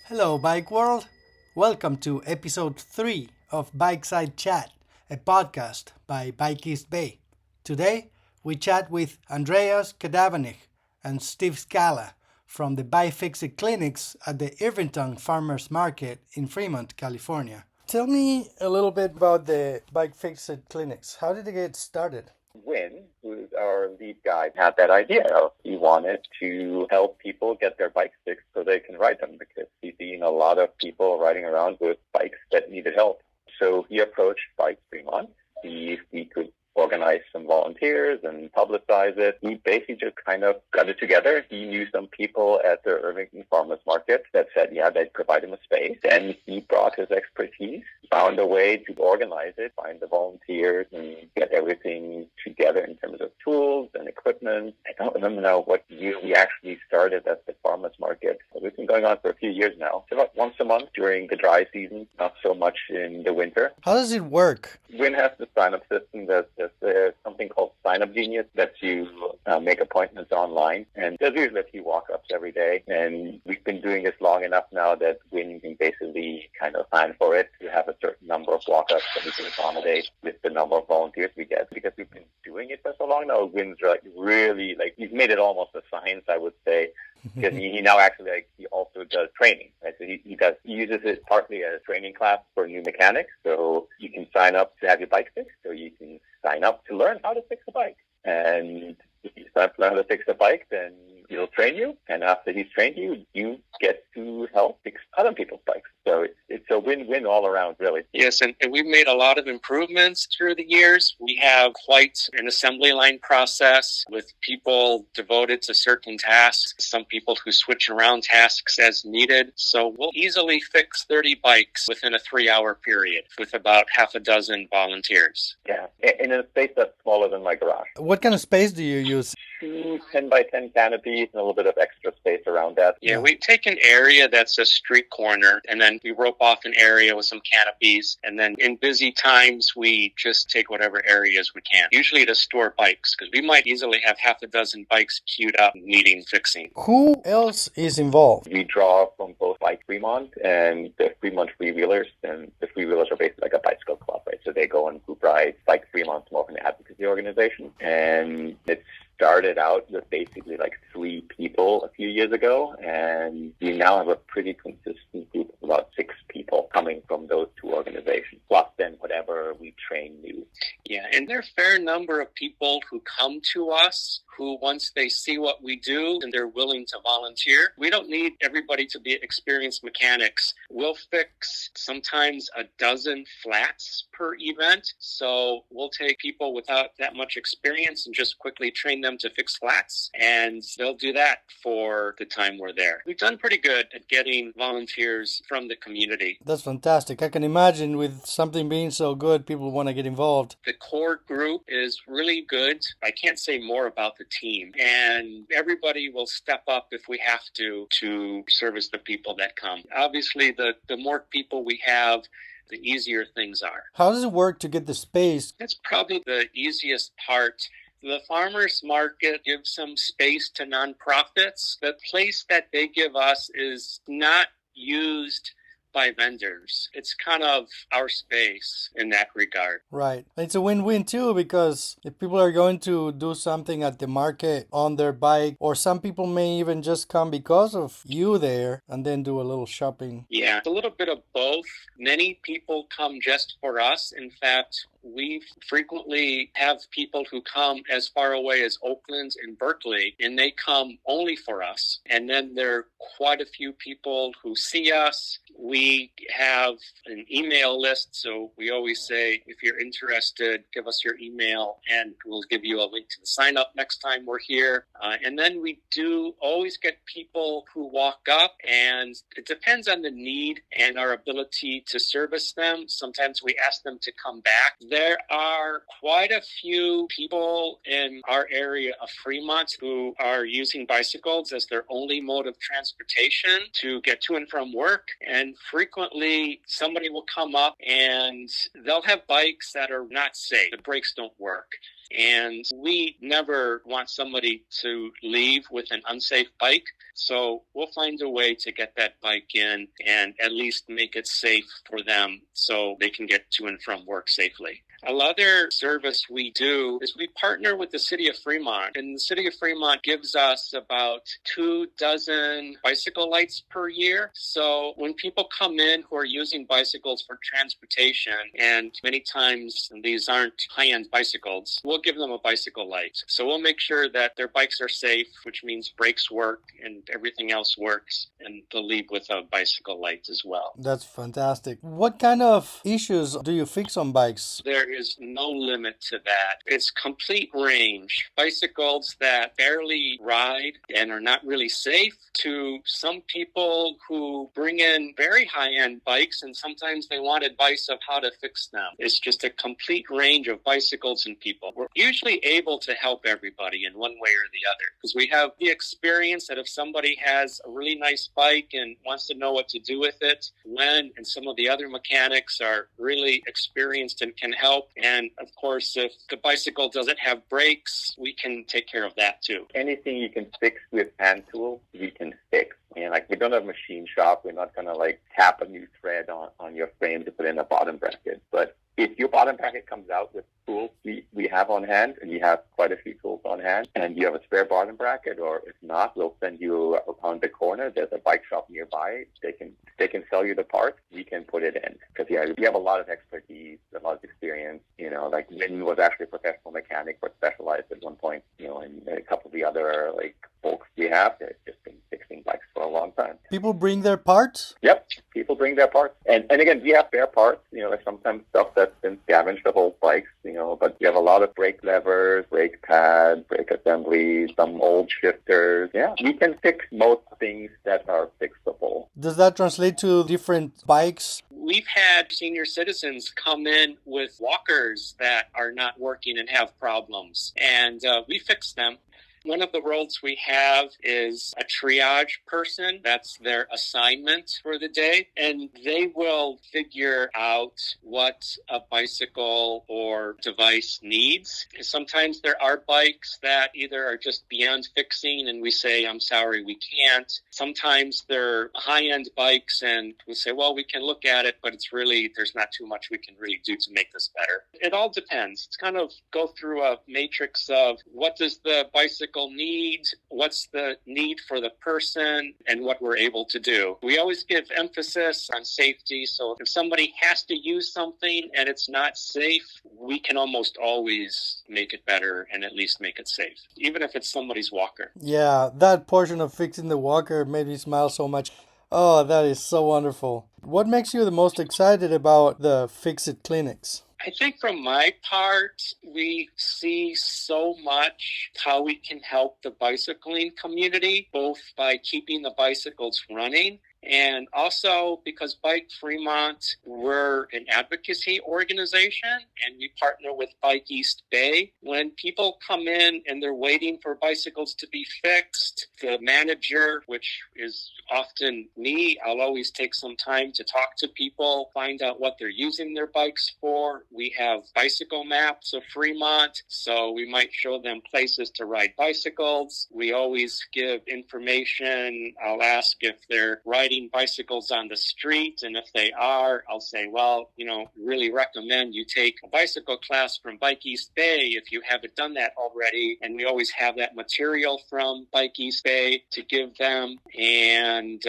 Hello, Bike World. Welcome to episode 3 of Bikeside Chat, a podcast by Bike East Bay. Today, we chat with Andreas Kadavanich and Steve Scala from the Bike Fixit clinics at the Irvington Farmers Market in Fremont, California. Tell me a little bit about the Bike Fixit clinics. How did it get started? Wynn, who's our lead guy, had that idea. He wanted to help people get their bikes fixed so they can ride them because he's seen a lot of people riding around with bikes that needed help. So he approached Bike Fremont, see if he could organize some volunteers and publicize it. He basically just kind of got it together. He knew some people at the Irvington Farmers Market that said, they'd provide him a space. And he brought his expertise, found a way to organize it, find the volunteers, and get everything together in terms of tools and equipment. I don't remember now what year we actually started at the farmers market. It's been going on for a few years now. It's about once a month during the dry season, not so much in the winter. How does it work? Wynn has the sign-up system. There's something called Sign-Up Genius that you make appointments online. And there's usually a few walk-ups every day. And we've been doing this long enough now that Wynn can basically kind of plan for it to have a certain number of walk-ups that we can accommodate with the number of volunteers we get. Because we've been doing it for so long now, Wynn's really, he's made it almost a science, I would say. Because he now actually, he also does training, right? So he uses it partly as a training class for new mechanics. So you can sign up to have your bike fixed, or you can sign up to learn how to fix a bike. And if you sign up to learn how to fix a bike, then he'll train you. And after he's trained you, you get to help fix other people's bikes. So it's a win-win all around, really. Yes, and we've made a lot of improvements through the years. We have quite an assembly line process with people devoted to certain tasks, some people who switch around tasks as needed. So we'll easily fix 30 bikes within a 3-hour period with about half a dozen volunteers. Yeah, in a space that's smaller than my garage. What kind of space do you use? 2 10x10 canopies and a little bit of extra space around that. Yeah, we take an area that's a street corner, and then we rope off an area with some canopies, and then in busy times, we just take whatever areas we can, usually to store bikes, because we might easily have half a dozen bikes queued up needing fixing. Who else is involved? We draw from both Bike Fremont and the Fremont Freewheelers, and the Freewheelers are basically like a bicycle club, right? So they go on group rides. Bike Fremont's more of an advocacy organization, and it's started out with basically 3 people a few years ago, and we now have a pretty consistent group of about 6 people coming from those 2 organizations, plus then whatever we train new. Yeah, and there are a fair number of people who come to us who, once they see what we do and they're willing to volunteer, we don't need everybody to be experienced mechanics. We'll fix sometimes a dozen flats per event. So we'll take people without that much experience and just quickly train them to fix flats. And they'll do that for the time we're there. We've done pretty good at getting volunteers from the community. That's fantastic. I can imagine with something being so good, people want to get involved. The core group is really good. I can't say more about the team, and everybody will step up if we have to service the people that come. Obviously, the more people we have, the easier things are. How does it work to get the space? That's probably the easiest part. The farmers market gives some space to nonprofits. The place that they give us is not used by vendors. It's kind of our space in that regard. Right. It's a win-win too, because if people are going to do something at the market on their bike, or some people may even just come because of you there and then do a little shopping. Yeah, a little bit of both. Many people come just for us. In fact, we frequently have people who come as far away as Oakland and Berkeley, and they come only for us. And then there are quite a few people who see us. We have an email list, so we always say, if you're interested, give us your email, and we'll give you a link to the sign up next time we're here. And then we do always get people who walk up, and it depends on the need and our ability to service them. Sometimes we ask them to come back. There are quite a few people in our area of Fremont who are using bicycles as their only mode of transportation to get to and from work. And And frequently somebody will come up and they'll have bikes that are not safe. The brakes don't work. And we never want somebody to leave with an unsafe bike. So we'll find a way to get that bike in and at least make it safe for them so they can get to and from work safely. Another service we do is we partner with the city of Fremont, and the city of Fremont gives us about 24 bicycle lights per year. So when people come in who are using bicycles for transportation, and many times these aren't high-end bicycles, we'll give them a bicycle light. So we'll make sure that their bikes are safe, which means brakes work and everything else works, and they'll leave with a bicycle light as well. That's fantastic. What kind of issues do you fix on bikes? There is no limit to that. It's complete range. Bicycles that barely ride and are not really safe, to some people who bring in very high-end bikes and sometimes they want advice of how to fix them. It's just a complete range of bicycles and people. We're usually able to help everybody in one way or the other because we have the experience that if somebody has a really nice bike and wants to know what to do with it, Len and some of the other mechanics are really experienced and can help. And of course, if the bicycle doesn't have brakes, we can take care of that too. Anything you can fix with hand tools, we can fix. And like, we don't have a machine shop. We're not going to like tap a new thread on your frame to put in a bottom bracket. But if your bottom bracket comes out with tools we have on hand, and you have quite a few tools on hand, and you have a spare bottom bracket, or if not, we'll send you around the corner. There's a bike shop nearby. They can sell you the parts. We can put it in. Because, yeah, we have a lot of expertise, a lot of experience. You know, like Lynn was actually a professional mechanic, but specialized at one point, you know, and a couple of the other, like, folks we have, they've just been fixing bikes for a long time. People bring their parts? Yep, people bring their parts. And again, we have spare parts, you know, like sometimes stuff that's been scavenged of old bikes, you know, but we have a lot of brake levers, brake pads, brake assemblies, some old shifters. Yeah, we can fix most things that are fixable. Does that translate to different bikes? We've had senior citizens come in with walkers that are not working and have problems, and we fix them. One of the roles we have is a triage person. That's their assignment for the day. And they will figure out what a bicycle or device needs. Sometimes there are bikes that either are just beyond fixing and we say, I'm sorry, we can't. Sometimes they're high-end bikes and we say, well, we can look at it, but it's really, there's not too much we can really do to make this better. It all depends. It's kind of go through a matrix of what does the bicycle need, what's the need for the person, and what we're able to do. We always give emphasis on safety, so if somebody has to use something and it's not safe, we can almost always make it better and at least make it safe, even if it's somebody's walker. Yeah, that portion of fixing the walker made me smile so much. Oh, that is so wonderful. What makes you the most excited about the Fix-It clinics? I think from my part, we see so much how we can help the bicycling community, both by keeping the bicycles running and also because Bike Fremont, we're an advocacy organization and we partner with Bike East Bay. When people come in and they're waiting for bicycles to be fixed, the manager, which is often me, I'll always take some time to talk to people, find out what they're using their bikes for. We have bicycle maps of Fremont, so we might show them places to ride bicycles. We always give information. I'll ask if they're riding bicycles on the street, and if they are, I'll say, well, really recommend you take a bicycle class from Bike East Bay if you haven't done that already. And we always have that material from Bike East Bay to give them. And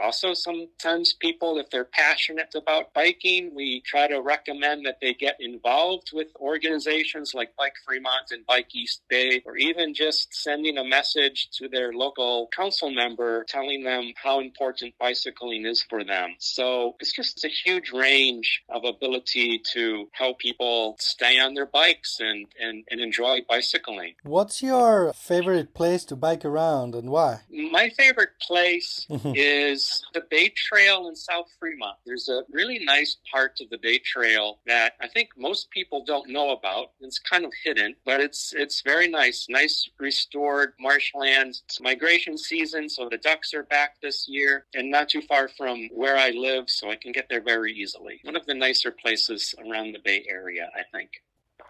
also sometimes people, if they're passionate about biking, we try to recommend that they get involved with organizations like Bike Fremont and Bike East Bay, or even just sending a message to their local council member telling them how important bicycling is for them. So it's just a huge range of ability to help people stay on their bikes and enjoy bicycling. What's your favorite place to bike around and why? My favorite place is the Bay Trail in South Fremont. There's a really nice part of the Bay Trail that I think most people don't know about. It's kind of hidden, but it's very nice. Nice restored marshlands. It's migration season, so the ducks are back this year. And and not too far from where I live, so I can get there very easily. One of the nicer places around the Bay Area, I think.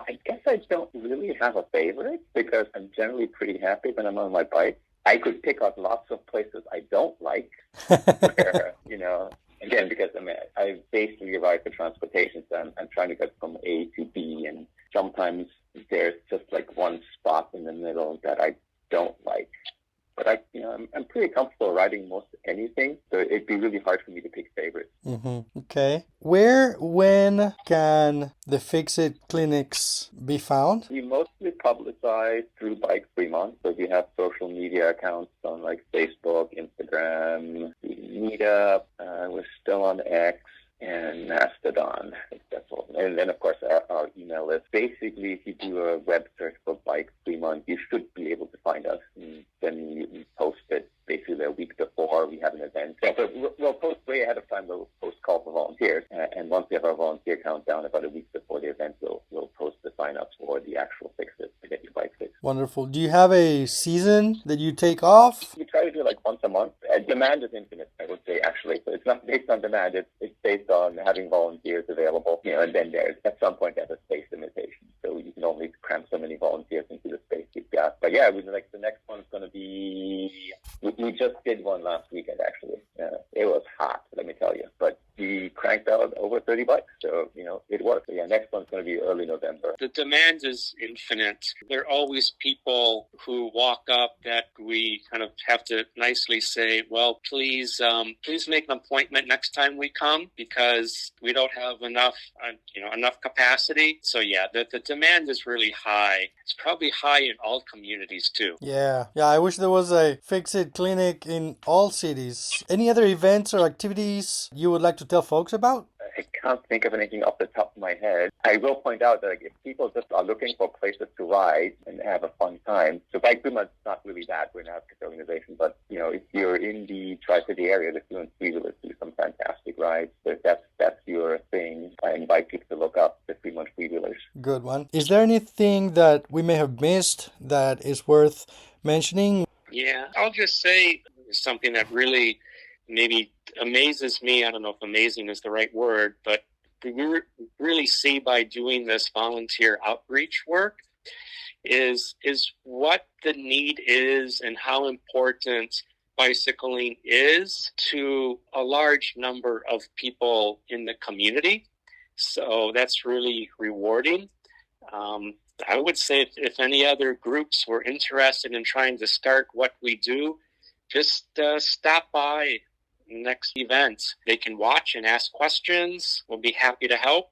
I guess I don't really have a favorite because I'm generally pretty happy when I'm on my bike. I could pick out lots of places I don't like where, again, because I basically ride for transportation, so I'm trying to get from A to B, and sometimes there's just like one spot in the middle that I don't like. But I'm pretty comfortable riding most anything, so it'd be really hard for me to pick favorites. Mm-hmm. Okay. Where, when can the Fix-It clinics be found? We mostly publicize through Bike Fremont, so we have social media accounts on like Facebook, Instagram, Meetup. We're still on X and Mastodon. I think that's all. And then, of course, our email list. Basically, if you do a web search for Bike Fremont, you should be able to find us. And then we post it basically a week before we have an event. Yeah, but we'll post way ahead of time. We'll post call for volunteers. And once we have our volunteer count down about a week before the event, we'll post the sign-ups for the actual fix-it to get your bike fixed. Wonderful. Do you have a season that you take off? We try to do like once a month. Demand is infinite, I would say, actually. So it's not based on demand. It's based on having volunteers available. And then at some point there's a space limitation. So you can only cram so many volunteers into the space you've got. But yeah, the next one's going to be, we just did one last weekend, actually. It was hot, let me tell you. But we cranked out over 30 bikes. So, it worked. So yeah, next one's going to be early November. The demand is infinite. There are always people who walk up that we kind of have to nicely say, well, please make an appointment next time we come because we don't have enough capacity. So yeah, the demand is really high. It's probably high in all communities too. Yeah, I wish there was a Fix-It clinic in all cities. Any other events or activities you would like to tell folks about? I can't think of anything off the top of my head. I will point out that if people just are looking for places to ride and have a fun time, so Bike Fremont's not really that. We're an advocacy organization, but if you're in the Tri-City area, the Fluent Three-Wheelers do some fantastic rides. So if that's your thing, I invite people to look up the Fremont Three-Wheelers. Good one. Is there anything that we may have missed that is worth mentioning? Yeah, I'll just say something that really maybe amazes me. I don't know if amazing is the right word, but we really see by doing this volunteer outreach work is what the need is and how important bicycling is to a large number of people in the community. So that's really rewarding. I would say if any other groups were interested in trying to start what we do, just stop by next event. They can watch and ask questions. We'll be happy to help.